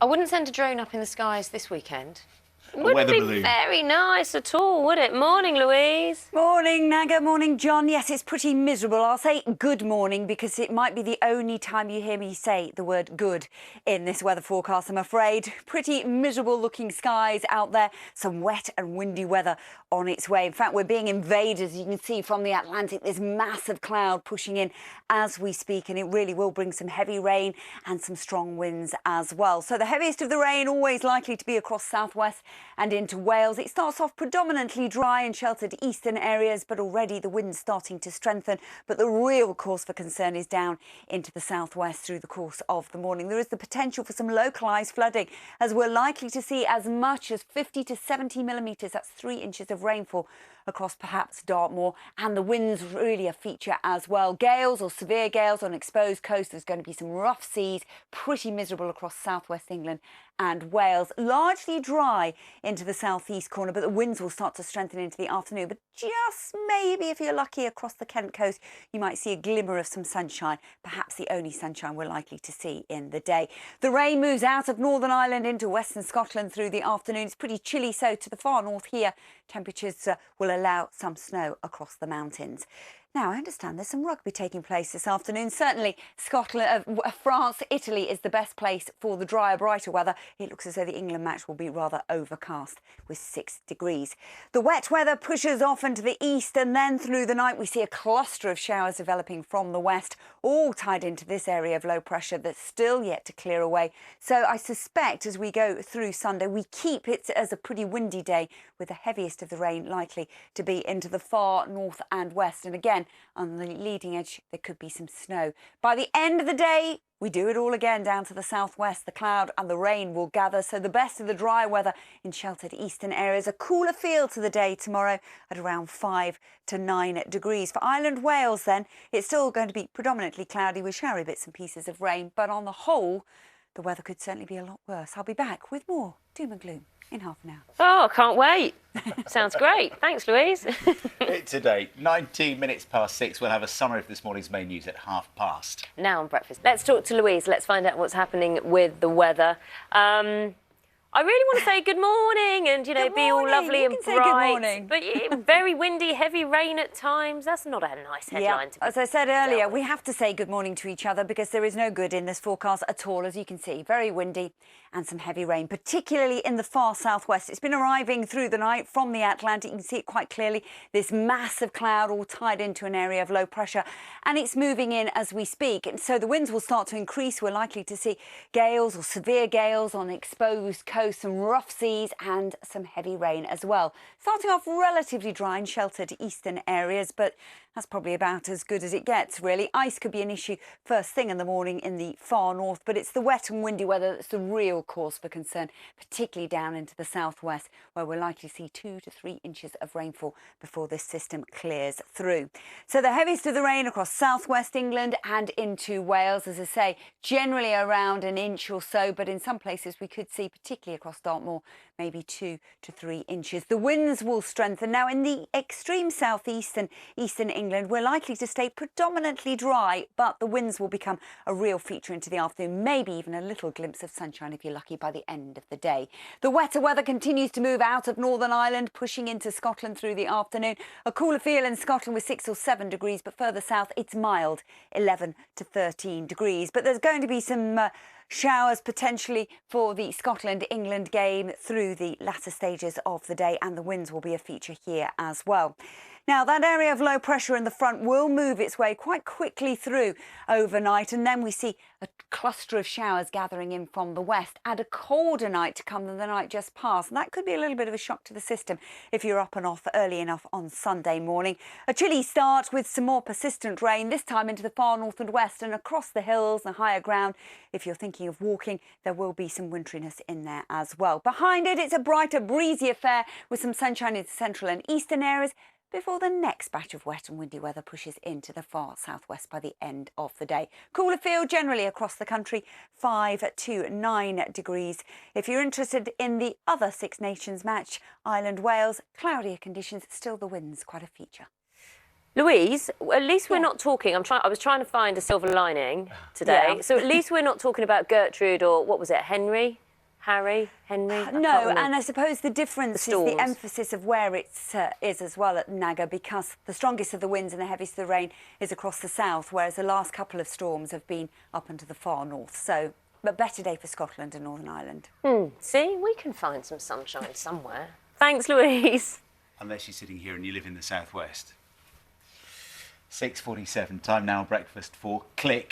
I wouldn't send a drone up in the skies this weekend. A weather Wouldn't be balloon. very nice at all, would it? Morning, Louise. Morning, Naga. Morning, John. Yes, it's pretty miserable. I'll say good morning because it might be the only time you hear me say the word good in this weather forecast, I'm afraid. Pretty miserable looking skies out there. Some wet and windy weather on its way. In fact, we're being invaded, as you can see, from the Atlantic. This massive cloud pushing in as we speak, and it really will bring some heavy rain and some strong winds as well. So the heaviest of the rain always likely to be across southwest and into Wales. It starts off predominantly dry and sheltered eastern areas, but already the wind's starting to strengthen. But the real cause for concern is down into the southwest through the course of the morning. There is the potential for some localised flooding, as we're likely to see as much as 50 to 70 millimetres, that's 3 inches of rainfall across perhaps Dartmoor, and the winds really a feature as well. Gales or severe gales on exposed coast. There's going to be some rough seas, pretty miserable across southwest England and Wales. Largely dry into the southeast corner, but the winds will start to strengthen into the afternoon. But just maybe, if you're lucky, across the Kent coast, you might see a glimmer of some sunshine, perhaps the only sunshine we're likely to see in the day. The rain moves out of Northern Ireland into western Scotland through the afternoon. It's pretty chilly, so to the far north here, temperatures will allow some snow across the mountains. Now, I understand there's some rugby taking place this afternoon. Certainly, Scotland, France, Italy is the best place for the drier, brighter weather. It looks as though the England match will be rather overcast with 6 degrees. The wet weather pushes off into the east, and then through the night we see a cluster of showers developing from the west, all tied into this area of low pressure that's still yet to clear away. So I suspect as we go through Sunday, we keep it as a pretty windy day, with the heaviest of the rain likely to be into the far north and west. And again, on the leading edge, there could be some snow. By the end of the day, we do it all again down to the southwest. The cloud and the rain will gather, so the best of the dry weather in sheltered eastern areas. A cooler feel to the day tomorrow at around 5 to 9 degrees. For Ireland, Wales, then, it's still going to be predominantly cloudy with showery bits and pieces of rain, but on the whole, the weather could certainly be a lot worse. I'll be back with more doom and gloom in half an hour. Oh, I can't wait. Sounds great. Thanks, Louise. Today, 19 minutes past 6, we'll have a summary of this morning's main news at 1:30. Now on breakfast. Let's talk to Louise. Let's find out what's happening with the weather. I really want to say good morning and, be all lovely and bright. Good morning. But very windy, heavy rain at times. That's not a nice headline to be. As I said earlier, we have to say good morning to each other because there is no good in this forecast at all, as you can see. Very windy and some heavy rain, particularly in the far southwest. It's been arriving through the night from the Atlantic. You can see it quite clearly. This massive cloud all tied into an area of low pressure, and it's moving in as we speak. And so the winds will start to increase. We're likely to see gales or severe gales on exposed coast, some rough seas and some heavy rain as well. Starting off relatively dry and sheltered eastern areas, but that's probably about as good as it gets, really. Ice could be an issue first thing in the morning in the far north, but it's the wet and windy weather that's the real cause for concern, particularly down into the southwest, where we're likely to see 2 to 3 inches of rainfall before this system clears through. So the heaviest of the rain across southwest England and into Wales, as I say, generally around an inch or so, but in some places we could see, particularly across Dartmoor, maybe 2 to 3 inches. The winds will strengthen. Now, in the extreme southeast and eastern England, we're likely to stay predominantly dry, but the winds will become a real feature into the afternoon, maybe even a little glimpse of sunshine if you're lucky by the end of the day. The wetter weather continues to move out of Northern Ireland, pushing into Scotland through the afternoon. A cooler feel in Scotland with 6 or 7 degrees, but further south it's mild, 11 to 13 degrees. But there's going to be some showers potentially for the Scotland-England game through the latter stages of the day, and the winds will be a feature here as well. Now, that area of low pressure in the front will move its way quite quickly through overnight, and then we see a cluster of showers gathering in from the west, and a colder night to come than the night just past. And that could be a little bit of a shock to the system if you're up and off early enough on Sunday morning. A chilly start with some more persistent rain, this time into the far north and west and across the hills and higher ground. If you're thinking of walking, there will be some winteriness in there as well. Behind it, it's a brighter, breezy affair with some sunshine in central and eastern areas, before the next batch of wet and windy weather pushes into the far southwest by the end of the day. Cooler feel generally across the country, 5 to 9 degrees. If you're interested in the other Six Nations match, Ireland, Wales, cloudier conditions, still the winds quite a feature. Louise, at least we're not talking. I was trying to find a silver lining today. Yeah. So at least we're not talking about Gertrude or what was it, Henry? Harry, Henry? I can't No, remember. and I suppose the difference is the emphasis of where it is as well at Naga, because the strongest of the winds and the heaviest of the rain is across the south, whereas the last couple of storms have been up into the far north. So, but better day for Scotland and Northern Ireland. See, we can find some sunshine somewhere. Thanks, Louise. Unless you're sitting here and you live in the southwest. 6:47, time now, breakfast for Click.